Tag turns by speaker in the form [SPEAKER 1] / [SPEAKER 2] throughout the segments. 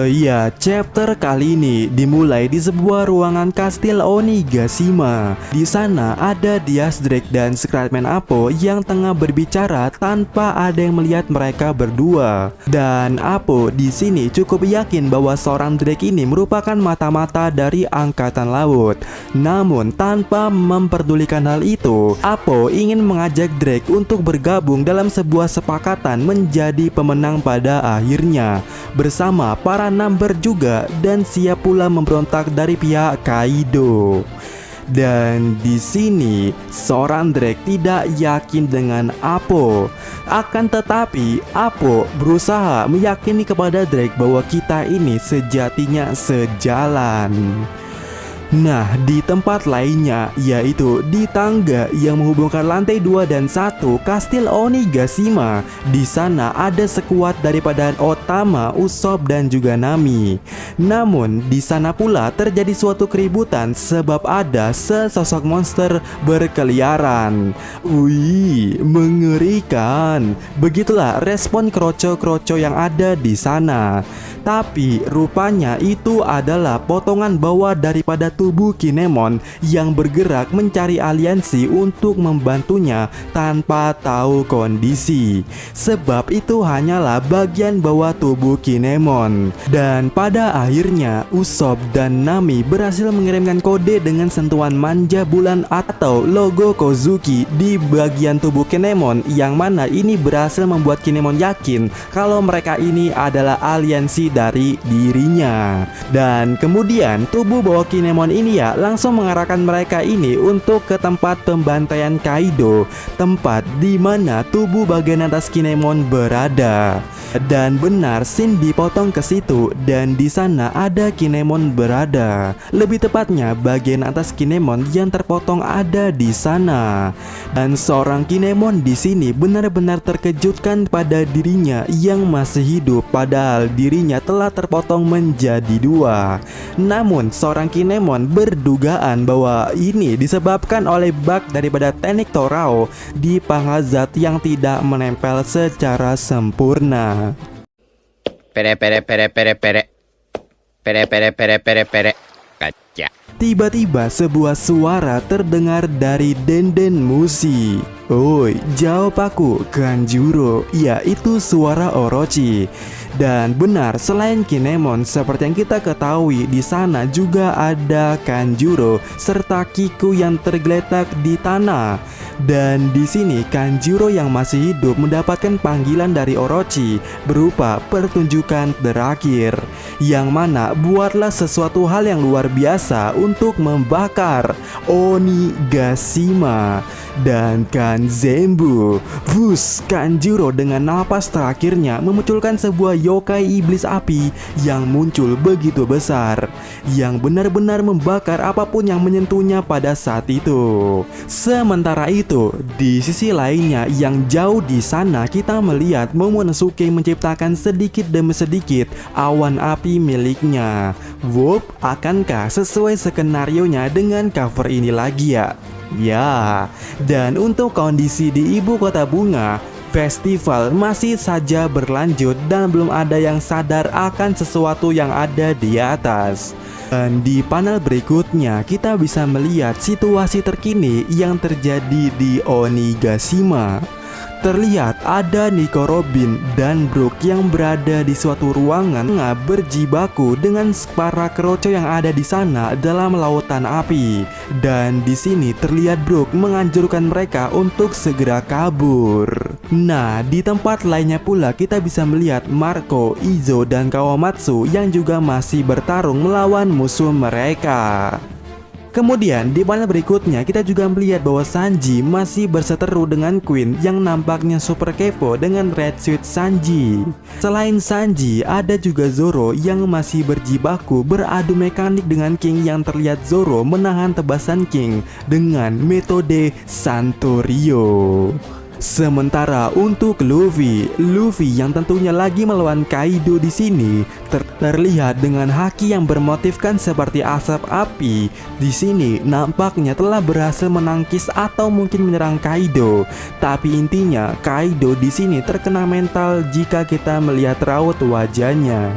[SPEAKER 1] Iya, chapter kali ini dimulai di sebuah ruangan kastil Onigashima. Di sana ada Diaz Drake dan Scratman Apo yang tengah berbicara tanpa ada yang melihat mereka berdua. Dan Apo di sini cukup yakin bahwa seorang Drake ini merupakan mata-mata dari angkatan laut. Namun tanpa memperdulikan hal itu, Apo ingin mengajak Drake untuk bergabung dalam sebuah sepakatan menjadi pemenang pada akhirnya bersama para number juga, dan siap pula memberontak dari pihak Kaido. Dan di sini seorang Drake tidak yakin dengan Apo. Akan tetapi Apo berusaha meyakini kepada Drake bahwa kita ini sejatinya sejalan. Nah, di tempat lainnya, yaitu di tangga yang menghubungkan lantai 2 dan 1 kastil Onigashima. Di sana ada sekuat daripada Otama, Usopp dan juga Nami. Namun di sana pula terjadi suatu keributan sebab ada sesosok monster berkeliaran. Wih, mengerikan. Begitulah respon kroco-kroco yang ada di sana. Tapi rupanya itu adalah potongan bawah daripada tubuh Kinemon yang bergerak mencari aliansi untuk membantunya tanpa tahu kondisi. Sebab itu hanyalah bagian bawah tubuh Kinemon. Dan pada akhirnya Usopp dan Nami berhasil mengirimkan kode dengan sentuhan manja bulan atau logo Kozuki di bagian tubuh Kinemon, yang mana ini berhasil membuat Kinemon yakin kalau mereka ini adalah aliansi dari dirinya. Dan kemudian tubuh bawah Kinemon ini ya langsung mengarahkan mereka ini untuk ke tempat pembantaian Kaido, tempat di mana tubuh bagian atas Kinemon berada. Dan benar, scene dipotong ke situ dan di sana ada Kinemon berada. Lebih tepatnya bagian atas Kinemon yang terpotong ada di sana. Dan seorang Kinemon di sini benar-benar terkejutkan pada dirinya yang masih hidup, padahal dirinya telah terpotong menjadi dua. Namun seorang Kinemon berdugaan bahwa ini disebabkan oleh bug daripada teknik Torao di pangkat zat yang tidak menempel secara sempurna.
[SPEAKER 2] Pere pere pere pere pere pere pere pere pere pere kaca.
[SPEAKER 1] Tiba-tiba sebuah suara terdengar dari Denden Mushi. Oi, jawab aku, Kanjuro. Ya, itu suara Orochi. Dan benar, selain Kinemon, seperti yang kita ketahui, di sana juga ada Kanjuro serta Kiku yang tergeletak di tanah. Dan di sini Kanjuro yang masih hidup mendapatkan panggilan dari Orochi berupa pertunjukan terakhir, yang mana buatlah sesuatu hal yang luar biasa untuk membakar Onigashima dan Kanzenbu. Vus, Kanjuro dengan napas terakhirnya memunculkan sebuah yokai iblis api yang muncul begitu besar, yang benar-benar membakar apapun yang menyentuhnya pada saat itu. Sementara itu, di sisi lainnya yang jauh di sana kita melihat Momonosuke menciptakan sedikit demi sedikit awan api miliknya. Wup, akankah sesuai skenarionya dengan cover ini lagi ya? Ya, dan untuk kondisi di ibu kota bunga, festival masih saja berlanjut dan belum ada yang sadar akan sesuatu yang ada di atas. Dan di panel berikutnya kita bisa melihat situasi terkini yang terjadi di Onigashima. Terlihat ada Nico Robin dan Brook yang berada di suatu ruangan berjibaku dengan para kroco yang ada di sana dalam lautan api. Dan di sini terlihat Brook menganjurkan mereka untuk segera kabur. Nah, di tempat lainnya pula kita bisa melihat Marco, Izo dan Kawamatsu yang juga masih bertarung melawan musuh mereka. Kemudian di panel berikutnya kita juga melihat bahwa Sanji masih berseteru dengan Queen yang nampaknya super kepo dengan Red Suit Sanji. Selain Sanji, ada juga Zoro yang masih berjibaku beradu mekanik dengan King, yang terlihat Zoro menahan tebasan King dengan metode Santorio. Sementara untuk Luffy yang tentunya lagi melawan Kaido di sini terlihat dengan haki yang bermotifkan seperti asap api. Di sini nampaknya telah berhasil menangkis atau mungkin menyerang Kaido. Tapi intinya Kaido di sini terkena mental jika kita melihat raut wajahnya.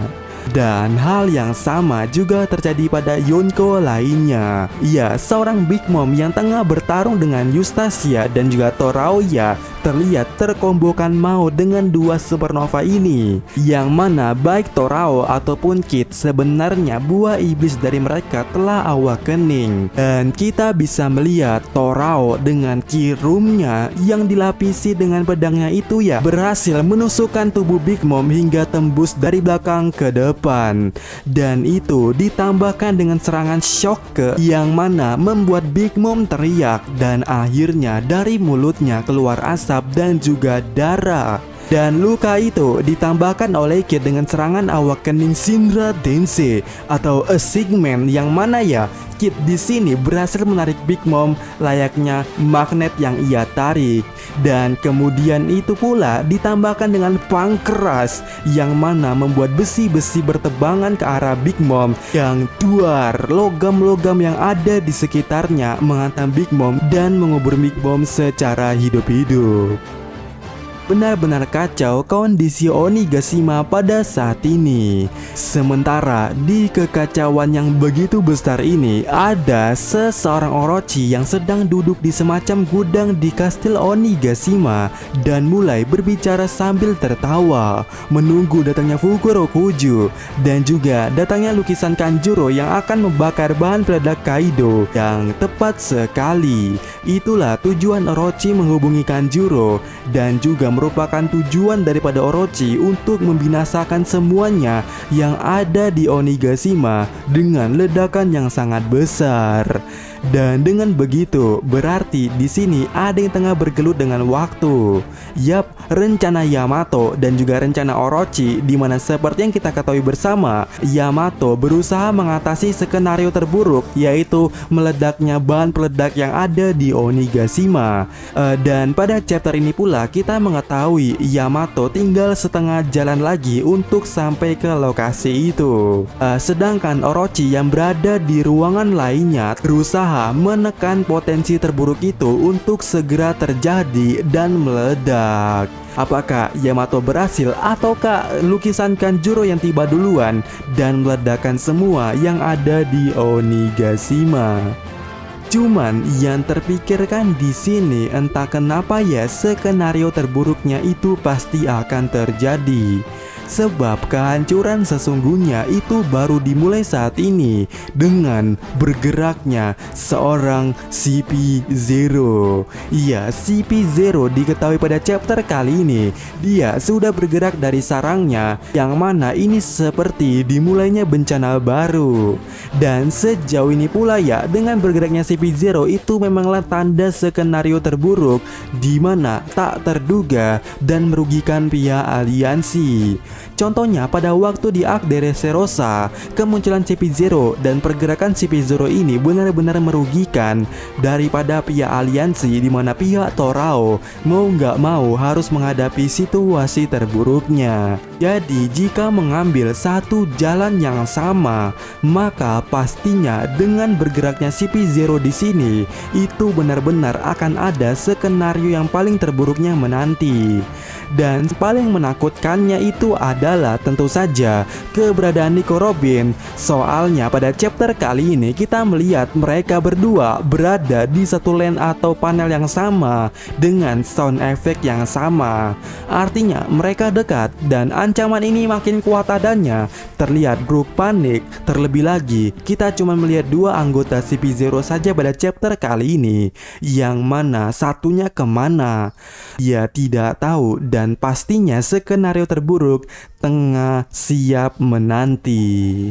[SPEAKER 1] Dan hal yang sama juga terjadi pada Yonko lainnya. Ia seorang Big Mom yang tengah bertarung dengan Yustasia dan juga Toraoya terlihat terkombokan maut dengan dua supernova ini, yang mana baik Torao ataupun Kid sebenarnya buah iblis dari mereka telah awakening. Dan kita bisa melihat Torao dengan kirumnya yang dilapisi dengan pedangnya itu ya berhasil menusukkan tubuh Big Mom hingga tembus dari belakang ke depan. Dan itu ditambahkan dengan serangan shock yang mana membuat Big Mom teriak dan akhirnya dari mulutnya keluar asap dan juga darah. Dan luka itu ditambahkan oleh Kid dengan serangan awakening Shinra Densei atau A Segment, yang mana ya Kid di sini berhasil menarik Big Mom layaknya magnet yang ia tarik. Dan kemudian itu pula ditambahkan dengan pangkeras yang mana membuat besi-besi bertebangan ke arah Big Mom yang duar. Logam-logam yang ada di sekitarnya menghantam Big Mom dan mengubur Big Mom secara hidup-hidup. Benar-benar kacau kondisi Onigashima pada saat ini. Sementara di kekacauan yang begitu besar ini, ada seseorang Orochi yang sedang duduk di semacam gudang di kastil Onigashima dan mulai berbicara sambil tertawa, menunggu datangnya Fukurokuju dan juga datangnya lukisan Kanjuro yang akan membakar bahan peledak Kaido. Yang tepat sekali, itulah tujuan Orochi menghubungi Kanjuro dan juga merupakan tujuan daripada Orochi untuk membinasakan semuanya yang ada di Onigashima dengan ledakan yang sangat besar. Dan dengan begitu berarti di sini ada yang tengah bergelut dengan waktu. Yap, rencana Yamato dan juga rencana Orochi, dimana seperti yang kita ketahui bersama, Yamato berusaha mengatasi skenario terburuk, yaitu meledaknya bahan peledak yang ada di Onigashima. Dan pada chapter ini pula kita mengetahui Yamato tinggal setengah jalan lagi untuk sampai ke lokasi itu. Sedangkan Orochi yang berada di ruangan lainnya berusaha menekan potensi terburuk itu untuk segera terjadi dan meledak. Apakah Yamato berhasil ataukah lukisan Kanjuro yang tiba duluan dan meledakkan semua yang ada di Onigashima? Cuman yang terpikirkan di sini entah kenapa ya skenario terburuknya itu pasti akan terjadi. Sebab kehancuran sesungguhnya itu baru dimulai saat ini dengan bergeraknya seorang CP0. Iya, CP0 diketahui pada chapter kali ini dia sudah bergerak dari sarangnya, yang mana ini seperti dimulainya bencana baru. Dan sejauh ini pula ya, dengan bergeraknya CP0 itu memanglah tanda skenario terburuk di mana tak terduga dan merugikan pihak aliansi. Contohnya pada waktu di Arc de Dressrosa, kemunculan CP0 dan pergerakan CP0 ini benar-benar merugikan daripada pihak aliansi, di mana pihak Torao mau nggak mau harus menghadapi situasi terburuknya. Jadi jika mengambil satu jalan yang sama, maka pastinya dengan bergeraknya CP0 di sini itu benar-benar akan ada skenario yang paling terburuknya menanti. Dan paling menakutkannya itu adalah tentu saja keberadaan Nico Robin. Soalnya pada chapter kali ini kita melihat mereka berdua berada di satu lane atau panel yang sama dengan sound effect yang sama. Artinya mereka dekat dan ancaman ini makin kuat adanya. Terlihat grup panik. Terlebih lagi kita cuma melihat dua anggota CP0 saja pada chapter kali ini, yang mana satunya kemana dia tidak tahu. Dan pastinya skenario terburuk tengah siap menanti.